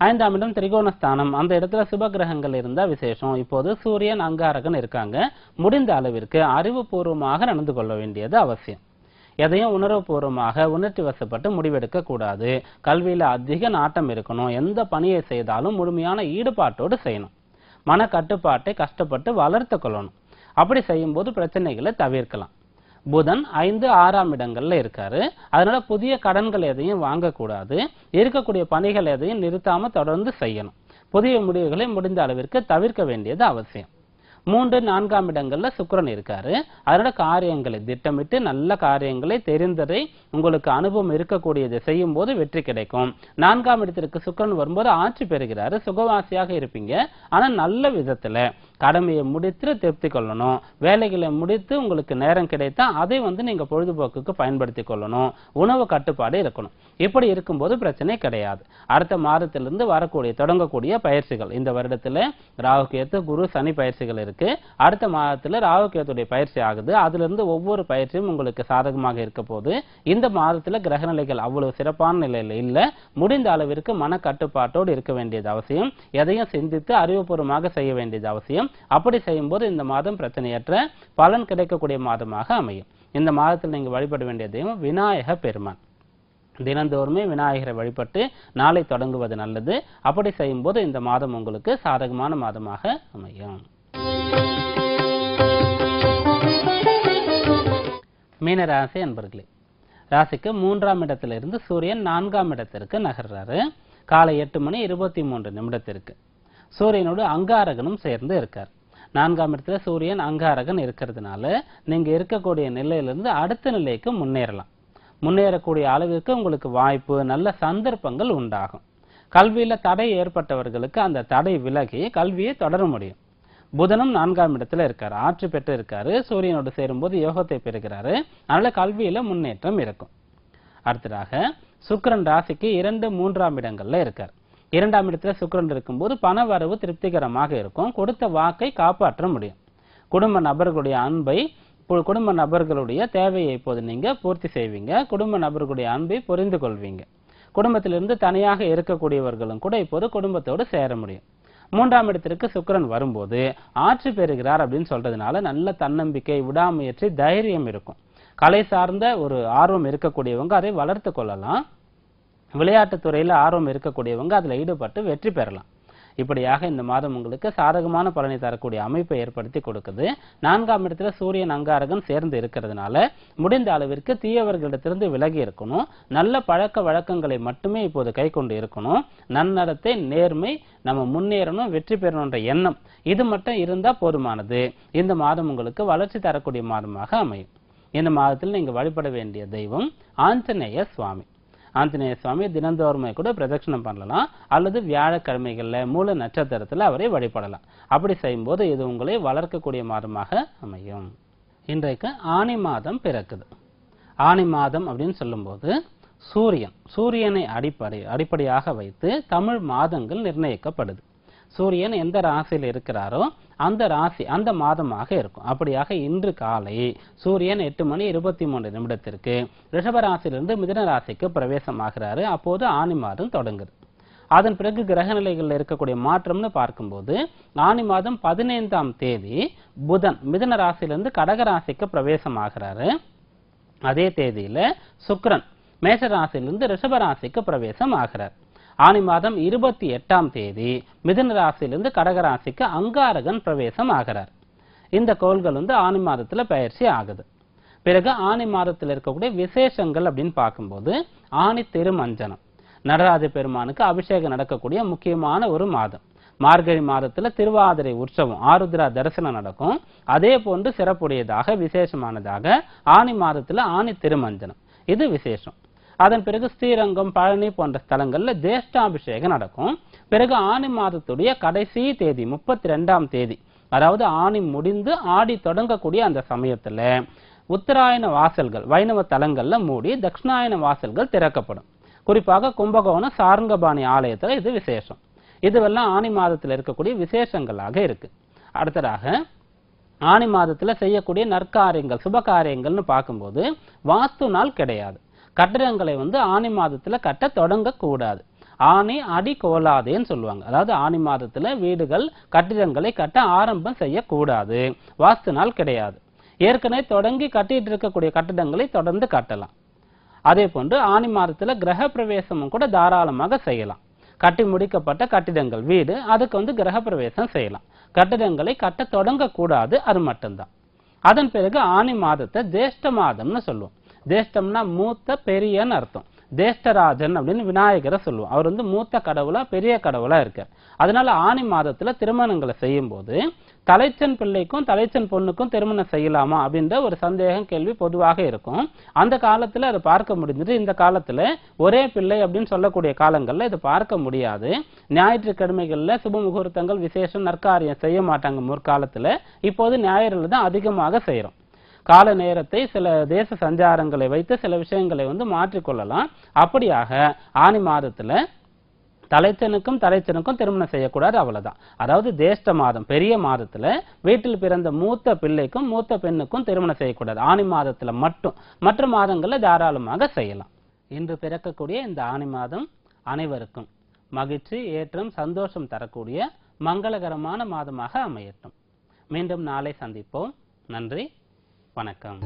5ஆம் இடம் திரிகோணஸ்தானம், அந்த இடத்துல சுப கிரகங்கள் இருந்தா விசேஷம். இப்போது சூரியன் அங்காரகன் இருக்காங்க. முடிந்த அளவிற்கு அறிவுபூர்வமாக நடந்து கொள்ள வேண்டியது அவசியம். எதையும் உணர்வுபூர்வமாக உணர்ச்சி வசப்பட்டு முடிவெடுக்க கூடாது. கல்வியில அதிக நாட்டம் இருக்கணும். எந்த பணியை செய்தாலும் முழுமையான ஈடுபாட்டோடு செய்யணும். மன கட்டுப்பாட்டை கஷ்டப்பட்டு வளர்த்து கொள்ளணும். அப்படி செய்யும் போது பிரச்சனைகளை தவிர்க்கலாம். புதன் 5, 6ஆம் இடங்கள்ல இருக்காரு. அதனால புதிய கடன்கள் எதையும் வாங்கக்கூடாது. இருக்கக்கூடிய பணிகள் எதையும் நிறுத்தாம தொடர்ந்து செய்யணும். புதிய முடிவுகளை முடிந்த அளவிற்கு தவிர்க்க வேண்டியது அவசியம். 3, 4ஆம் இடங்கள்ல சுக்கிரன் இருக்காரு. அதனால காரியங்களை திட்டமிட்டு நல்ல காரியங்களை தெரிந்ததை உங்களுக்கு அனுபவம் இருக்கக்கூடியதை செய்யும் போது வெற்றி கிடைக்கும். 4ஆம் இடத்திற்கு சுக்கிரன் வரும்போது ஆட்சி பெறுகிறாரு. சுகவாசியாக இருப்பீங்க. ஆனா நல்ல விதத்துல கடமையை முடித்து திருப்தி கொள்ளணும். வேலைகளை முடித்து உங்களுக்கு நேரம் கிடைத்தா அதை நீங்க பொழுதுபோக்குக்கு பயன்படுத்தி கொள்ளணும். உணவு கட்டுப்பாடு இருக்கணும். இப்படி இருக்கும்போது பிரச்சனை கிடையாது. அடுத்த மாதத்திலிருந்து தொடங்கக்கூடிய பயிற்சிகள், இந்த வருடத்துல ராகு கேத்து குரு சனி பயிற்சிகள் இருக்கு. அடுத்த மாதத்துல ராகு கேத்துடைய பயிற்சி ஆகுது. அதுல இருந்து ஒவ்வொரு பயிற்சியும் உங்களுக்கு சாதகமாக இருக்க போது. இந்த மாதத்துல கிரகநிலைகள் அவ்வளவு சிறப்பான நிலையில இல்ல. முடிந்த அளவிற்கு மன கட்டுப்பாட்டோடு இருக்க வேண்டியது அவசியம். எதையும் சிந்தித்து அறிவுபூர்வமாக செய்ய வேண்டியது அவசியம். அப்படி செய்யும் போது இந்த மாதம் பிரச்சனையற்ற பலன் கிடைக்கக்கூடிய மாதமாக அமையும். இந்த மாதத்தில் நீங்க வழிபட வேண்டிய தெய்வம் விநாயக பெருமான். தினந்தோறுமே விநாயகரை வழிபட்டு நாளை தொடங்குவது நல்லது. அப்படி செய்யும் போது இந்த மாதம் உங்களுக்கு சாதகமான மாதமாக அமையும். மீனராசி அன்பர்களே, ராசிக்கு 3ஆம் இடத்திலிருந்து சூரியன் 4ஆம் இடத்திற்கு நகர்றாரு. காலை 8:23 சூரியனோடு அங்காரகனும் சேர்ந்து இருக்கார். 4ஆம் இடத்துல சூரியன் அங்காரகன் இருக்கிறதுனால நீங்க இருக்கக்கூடிய நிலையிலிருந்து அடுத்த நிலைக்கு முன்னேறலாம். முன்னேறக்கூடிய அளவிற்கு உங்களுக்கு வாய்ப்பு, நல்ல சந்தர்ப்பங்கள் உண்டாகும். கல்வியில தடை ஏற்பட்டவர்களுக்கு அந்த தடை விலகி கல்வியை தொடர முடியும். புதனும் 4ஆம் இடத்துல இருக்காரு. ஆட்சி பெற்று இருக்காரு. சூரியனோடு சேரும்போது யோகத்தை பெறுகிறாரு. அதனால கல்வியில முன்னேற்றம் இருக்கும். அடுத்ததாக சுக்கிரன் ராசிக்கு 2, 3ஆம் இடங்கள்ல இருக்கார். 2ஆம் இடத்துல சுக்கிரன் இருக்கும்போது பண வரவு திருப்திகரமாக இருக்கும். கொடுத்த வாக்கை காப்பாற்ற முடியும். குடும்ப நபர்களுடைய அன்பை, குடும்ப நபர்களுடைய தேவையை இப்போது நீங்க பூர்த்தி செய்வீங்க. குடும்ப நபர்களுடைய அன்பை புரிந்து கொள்வீங்க. குடும்பத்திலிருந்து தனியாக இருக்கக்கூடியவர்களும் கூட இப்போது குடும்பத்தோடு சேர முடியும். 3ஆம் இடத்திற்கு சுக்கிரன் வரும்போது ஆட்சி பெறுகிறார் அப்படின்னு சொல்றதுனால நல்ல தன்னம்பிக்கை, விடாமுயற்சி, தைரியம் இருக்கும். கலை சார்ந்த ஒரு ஆர்வம் இருக்கக்கூடியவங்க அதை வளர்த்து கொள்ளலாம். விளையாட்டுத் துறையில ஆர்வம் இருக்கக்கூடியவங்க அதுல ஈடுபட்டு வெற்றி பெறலாம். இப்படியாக இந்த மாதம் உங்களுக்கு சாதகமான பலனை தரக்கூடிய அமைப்பை ஏற்படுத்தி கொடுக்குது. 4ஆம் இடத்துல சூரியன் அங்காரகன் சேர்ந்து இருக்கிறதுனால முடிந்த அளவிற்கு தீயவர்களிடத்திலிருந்து விலகி இருக்கணும். நல்ல பழக்க வழக்கங்களை மட்டுமே இப்போது கை கொண்டு இருக்கணும். நன்னடத்தை, நேர்மை, நம்ம முன்னேறணும், வெற்றி பெறணுன்ற எண்ணம், இது மட்டும் இருந்தா போதுமானது. இந்த மாதம் உங்களுக்கு வளர்ச்சி தரக்கூடிய மாதமாக அமையும். இந்த மாதத்தில் நீங்க வழிபட வேண்டிய தெய்வம் ஆஞ்சநேய சுவாமி. ஆஞ்சநேய சுவாமி தினந்தோறுமே கூட பிரதட்சணம் பண்ணலாம். அல்லது வியாழக்கிழமைகள்ல மூல நட்சத்திரத்துல அவரை வழிபடலாம். அப்படி செய்யும்போது இது உங்களை வளர்க்கக்கூடிய மாதமாக அமையும். இன்றைக்கு ஆனி மாதம் பிறக்குது. ஆனி மாதம் அப்படின்னு சொல்லும்போது சூரியனை அடிப்படையாக வைத்து தமிழ் மாதங்கள் நிர்ணயிக்கப்படுது. சூரியன் எந்த ராசியில் இருக்கிறாரோ அந்த ராசி அந்த மாதமாக இருக்கும். அப்படியாக இன்று காலை சூரியன் 8:23 ரிஷப ராசியிலிருந்து மிதுன ராசிக்கு பிரவேசமாகிறாரு. அப்போது ஆனி மாதம் தொடங்குது. அதன் பிறகு கிரகநிலைகளில் இருக்கக்கூடிய மாற்றம்னு பார்க்கும்போது ஆனி மாதம் 15ஆம் தேதி புதன் மிதுன ராசியிலிருந்து கடக ராசிக்கு பிரவேசமாகிறாரு. அதே தேதியில சுக்கிரன் மேஷ ராசியிலிருந்து ரிஷப ராசிக்கு பிரவேசம் ஆகிறார். ஆனி மாதம் 28ஆம் தேதி மிதுன ராசியிலிருந்து கடக ராசிக்கு அங்காரகன் பிரவேசம் ஆகிறார். இந்த கோள்கள் ஆனி மாதத்துல பயிற்சி ஆகுது. பிறகு ஆனி மாதத்தில் இருக்கக்கூடிய விசேஷங்கள் அப்படின்னு பார்க்கும்போது ஆனி திருமஞ்சனம், நடராஜ பெருமானுக்கு அபிஷேகம் நடக்கக்கூடிய முக்கியமான ஒரு மாதம். மார்கழி மாதத்துல திருவாதிரை உற்சவம், ஆருத்ரா தரிசனம் நடக்கும். அதே போன்று சிறப்புடையதாக விசேஷமானதாக ஆனி மாதத்துல ஆனி திருமஞ்சனம், இது விசேஷம். அதன் பிறகு ஸ்ரீரங்கம், பழனி போன்ற ஸ்தலங்கள்ல ஜேஷ்டாபிஷேகம் நடக்கும். பிறகு ஆனி மாதத்துடைய கடைசி தேதி 32ஆம் தேதி, அதாவது ஆனி முடிந்து ஆடி தொடங்கக்கூடிய அந்த சமயத்துல உத்தராயண வாசல்கள் வைணவ தலங்கள்ல மூடி தட்சிணாயன வாசல்கள் திறக்கப்படும். குறிப்பாக கும்பகோணம் சாரங்கபாணி ஆலயத்துல இது விசேஷம். இதுவெல்லாம் ஆனி மாதத்துல இருக்கக்கூடிய விசேஷங்களாக இருக்கு. அடுத்ததாக ஆனி மாதத்துல செய்யக்கூடிய நற்காரியங்கள், சுப காரியங்கள்னு பார்க்கும்போது வாஸ்து நாள் கிடையாது. கட்டிடங்களை ஆனி மாதத்துல கட்ட தொடங்க கூடாது. ஆனி அடி கோலாதேன்னு சொல்லுவாங்க. அதாவது ஆனி மாதத்துல வீடுகள், கட்டிடங்களை கட்ட ஆரம்பம் செய்யக்கூடாது. வாஸ்து நாள் கிடையாது. ஏற்கனவே தொடங்கி கட்டிட்டு இருக்கக்கூடிய கட்டிடங்களை தொடர்ந்து கட்டலாம். அதே போன்று ஆனி மாதத்துல கிரக பிரவேசமும் கூட தாராளமாக செய்யலாம். கட்டி முடிக்கப்பட்ட கட்டிடங்கள் வீடு அதுக்கு கிரக பிரவேசம் செய்யலாம். கட்டிடங்களை கட்ட தொடங்க கூடாது, அது மட்டும்தான். அதன் பிறகு ஆனி மாதத்தை ஜேஷ்ட மாதம்னு சொல்லுவோம். ஜேஷ்டம்னா மூத்த பெரியன்னு அர்த்தம். ஜேஷ்டராஜன் அப்படின்னு விநாயகரை சொல்லுவோம். அவர் மூத்த கடவுளா பெரிய கடவுளா இருக்கார். அதனால ஆனி மாதத்துல திருமணங்களை செய்யும் போது தலைச்சன் பிள்ளைக்கும் தலைச்சன் பொண்ணுக்கும் திருமணம் செய்யலாமா அப்படின்ற ஒரு சந்தேகம் கேள்வி பொதுவாக இருக்கும். அந்த காலத்துல அதை பார்க்க முடிஞ்சது. இந்த காலத்துல ஒரே பிள்ளை அப்படின்னு சொல்லக்கூடிய காலங்கள்ல இதை பார்க்க முடியாது. ஞாயிற்றுக்கிழமைகள்ல சுப முகூர்த்தங்கள் விசேஷம் நற்காரியம் செய்ய மாட்டாங்க முற்காலத்துல. இப்போது ஞாயிறுல தான் அதிகமாக செய்யறோம். கால நேரத்தை சில தேச சஞ்சாரங்களை வைத்து சில விஷயங்களை மாற்றிக்கொள்ளலாம். அப்படியாக ஆனி மாதத்துல தலைச்சனுக்கும் தலைச்சனுக்கும் திருமணம் செய்யக்கூடாது, அவ்வளவுதான். அதாவது ஜேஷ்ட மாதம் பெரிய மாதத்துல வீட்டில் பிறந்த மூத்த பிள்ளைக்கும் மூத்த பெண்ணுக்கும் திருமணம் செய்யக்கூடாது. ஆனி மாதத்துல மட்டும், மற்ற மாதங்கள்ல தாராளமாக செய்யலாம். இன்று பிறக்கக்கூடிய இந்த ஆனி மாதம் அனைவருக்கும் மகிழ்ச்சி, ஏற்றம், சந்தோஷம் தரக்கூடிய மங்களகரமான மாதமாக அமையட்டும். மீண்டும் நாளை சந்திப்போம். நன்றி, வணக்கம்.